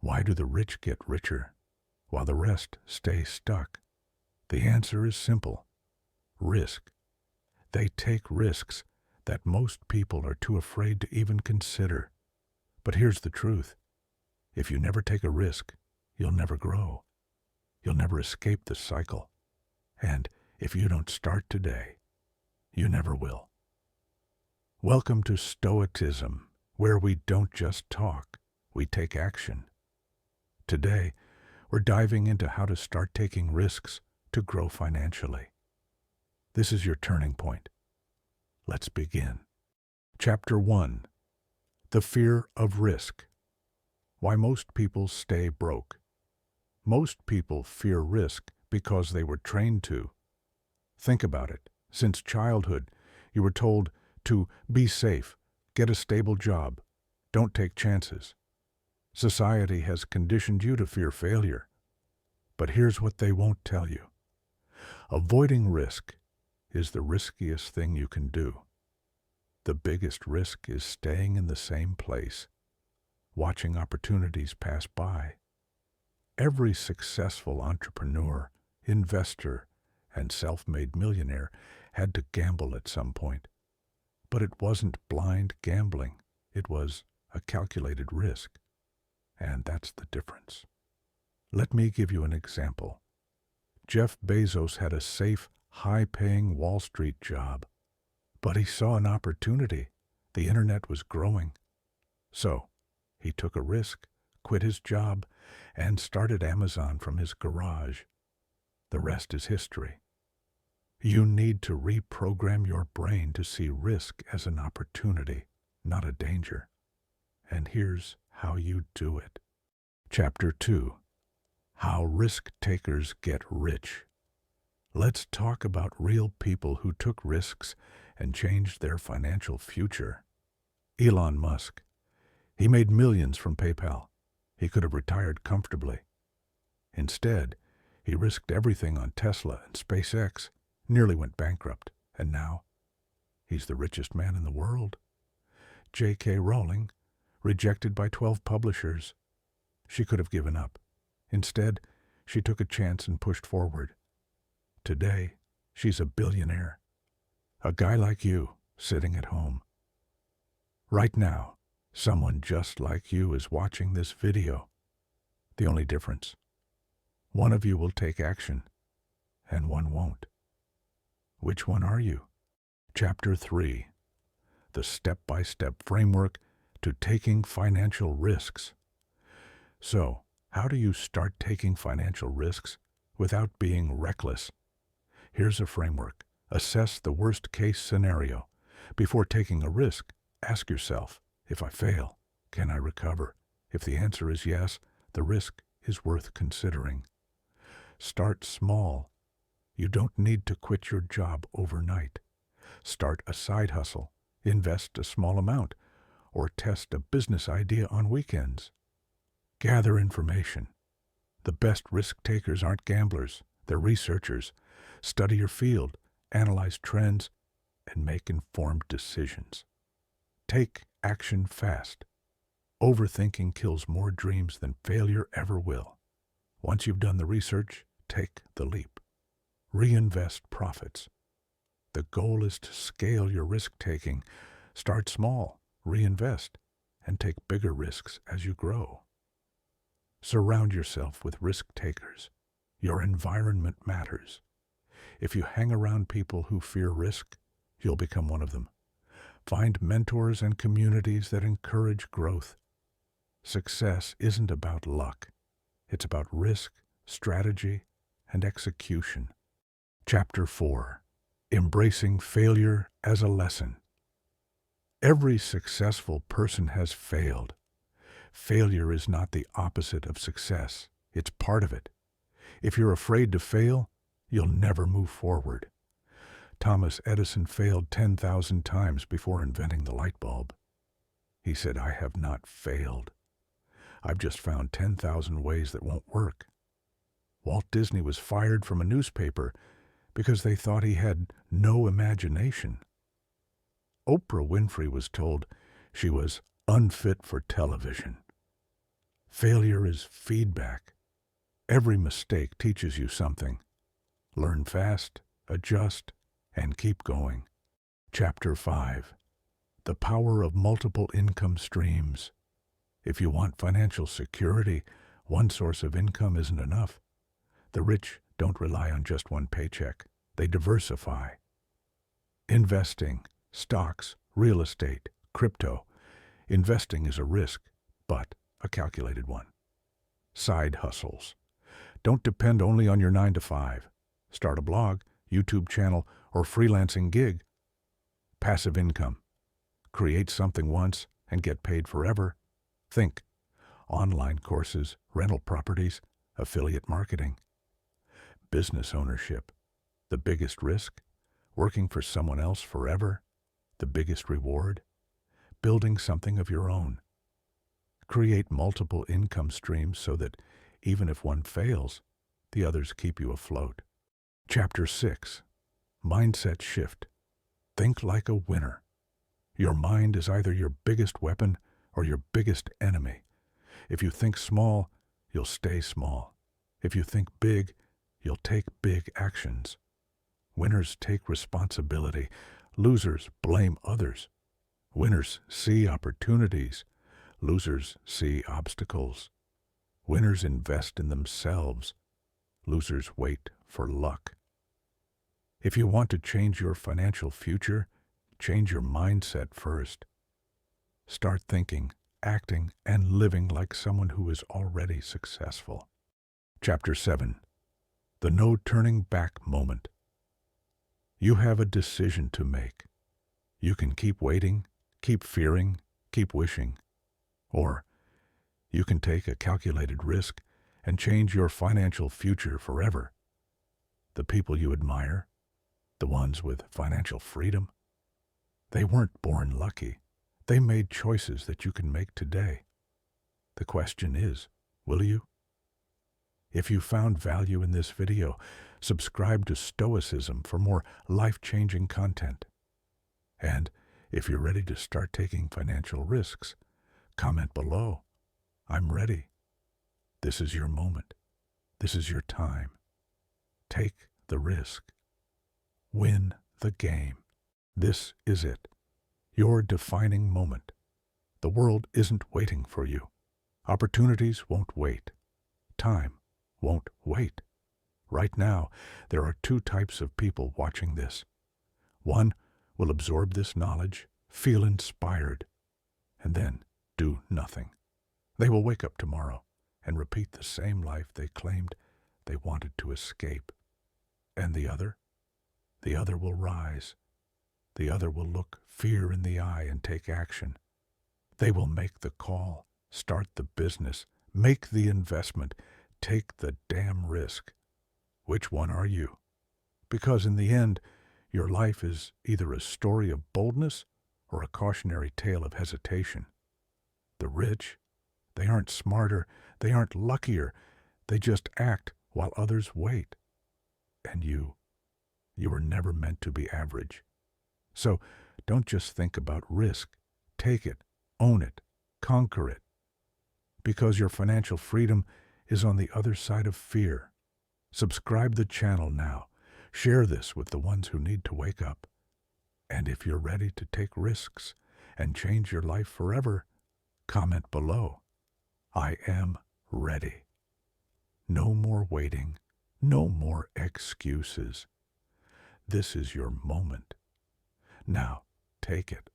Why do the rich get richer while the rest stay stuck? The answer is simple. Risk. They take risks that most people are too afraid to even consider. But here's the truth. If you never take a risk, you'll never grow. You'll never escape the cycle. And if you don't start today, you never will. Welcome to Stoicism, where we don't just talk, we take action. Today, we're diving into how to start taking risks to grow financially. This is your turning point. Let's begin. Chapter 1. The Fear of Risk. Why most people stay broke. Most people fear risk because they were trained to. Think about it. Since childhood, you were told to be safe, get a stable job, don't take chances. Society has conditioned you to fear failure. But here's what they won't tell you. Avoiding risk is the riskiest thing you can do. The biggest risk is staying in the same place, watching opportunities pass by. Every successful entrepreneur, investor, and self-made millionaire had to gamble at some point. But it wasn't blind gambling. It was a calculated risk. And that's the difference. Let me give you an example. Jeff Bezos had a safe, high-paying Wall Street job. But he saw an opportunity. The internet was growing. So, he took a risk, quit his job, and started Amazon from his garage. The rest is history. You need to reprogram your brain to see risk as an opportunity, not a danger. And here's how you do it. Chapter 2. How Risk Takers Get Rich. Let's talk about real people who took risks and changed their financial future. Elon Musk. He made millions from PayPal. He could have retired comfortably. Instead, he risked everything on Tesla and SpaceX, nearly went bankrupt, and now he's the richest man in the world. J.K. Rowling, rejected by 12 publishers. She could have given up. Instead, she took a chance and pushed forward. Today, she's a billionaire. A guy like you, sitting at home. Right now, someone just like you is watching this video. The only difference, one of you will take action, and one won't. Which one are you? Chapter 3. The step-by-step framework to taking financial risks. So, how do you start taking financial risks without being reckless? Here's a framework. Assess the worst-case scenario. Before taking a risk, ask yourself, if I fail, can I recover? If the answer is yes, the risk is worth considering. Start small. You don't need to quit your job overnight. Start a side hustle, invest a small amount, or test a business idea on weekends. Gather information. The best risk takers aren't gamblers, they're researchers. Study your field, analyze trends, and make informed decisions. Take action fast. Overthinking kills more dreams than failure ever will. Once you've done the research, take the leap. Reinvest profits. The goal is to scale your risk-taking. Start small, reinvest, and take bigger risks as you grow. Surround yourself with risk-takers. Your environment matters. If you hang around people who fear risk, you'll become one of them. Find mentors and communities that encourage growth. Success isn't about luck. It's about risk, strategy, and execution. Chapter 4. Embracing Failure as a Lesson. Every successful person has failed. Failure is not the opposite of success. It's part of it. If you're afraid to fail, you'll never move forward. Thomas Edison failed 10,000 times before inventing the light bulb. He said, "I have not failed. I've just found 10,000 ways that won't work." Walt Disney was fired from a newspaper because they thought he had no imagination. Oprah Winfrey was told she was unfit for television. Failure is feedback. Every mistake teaches you something. Learn fast, adjust, and keep going. Chapter 5. The Power of Multiple Income Streams. If you want financial security, one source of income isn't enough. The rich don't rely on just one paycheck. They diversify. Investing, stocks, real estate, crypto. Investing is a risk, but a calculated one. Side hustles. Don't depend only on your 9 to 5. Start a blog, YouTube channel, or freelancing gig. Passive income. Create something once and get paid forever. Think. Online courses, rental properties, affiliate marketing. Business ownership. The biggest risk. Working for someone else forever. The biggest reward. Building something of your own. Create multiple income streams so that even if one fails, the others keep you afloat. Chapter 6. Mindset shift. Think like a winner. Your mind is either your biggest weapon or your biggest enemy. If you think small, you'll stay small. If you think big, you'll take big actions. Winners take responsibility. Losers blame others. Winners see opportunities. Losers see obstacles. Winners invest in themselves. Losers wait for luck. If you want to change your financial future, change your mindset first. Start thinking, acting, and living like someone who is already successful. Chapter 7. The No Turning Back Moment. You have a decision to make. You can keep waiting, keep fearing, keep wishing. Or you can take a calculated risk and change your financial future forever. The people you admire, the ones with financial freedom, they weren't born lucky. They made choices that you can make today. The question is, will you? If you found value in this video, subscribe to Stoicism for more life-changing content. And if you're ready to start taking financial risks, comment below. I'm ready. This is your moment. This is your time. Take the risk. Win the game. This is it. Your defining moment. The world isn't waiting for you. Opportunities won't wait. Time won't wait. Right now, there are two types of people watching this. One will absorb this knowledge, feel inspired, and then do nothing. They will wake up tomorrow and repeat the same life they claimed they wanted to escape. And the other? The other will rise. The other will look fear in the eye and take action. They will make the call, start the business, make the investment, take the damn risk. Which one are you? Because in the end, your life is either a story of boldness or a cautionary tale of hesitation. The rich, they aren't smarter, they aren't luckier, they just act while others wait. And you were never meant to be average. So don't just think about risk. Take it, own it, conquer it. Because your financial freedom is on the other side of fear. Subscribe the channel now. Share this with the ones who need to wake up. And if you're ready to take risks and change your life forever, comment below. I am ready. No more waiting. No more excuses. This is your moment. Now, take it.